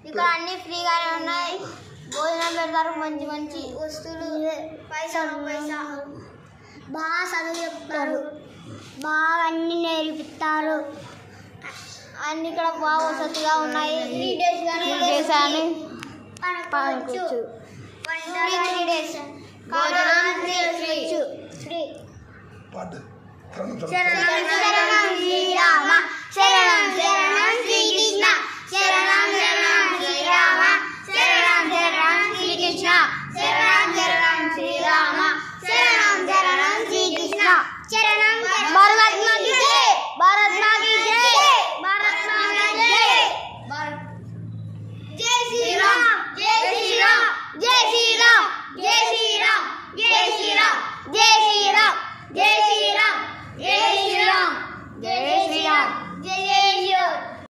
ఇక్కడ అన్ని ఫ్రీగానే ఉన్నాయి. భోజనం పెడతారు, మంచి మంచి వస్తువులు, పైసా బాగా చదువు చెప్తారు, బాగా అన్ని నేర్పిస్తారు. అన్ని ఇక్కడ బాగా వసతిగా ఉన్నాయి. 3 days కానీ పనుకోవచ్చు. 3 days భోజనం ఫ్రీ. శ్రీరామ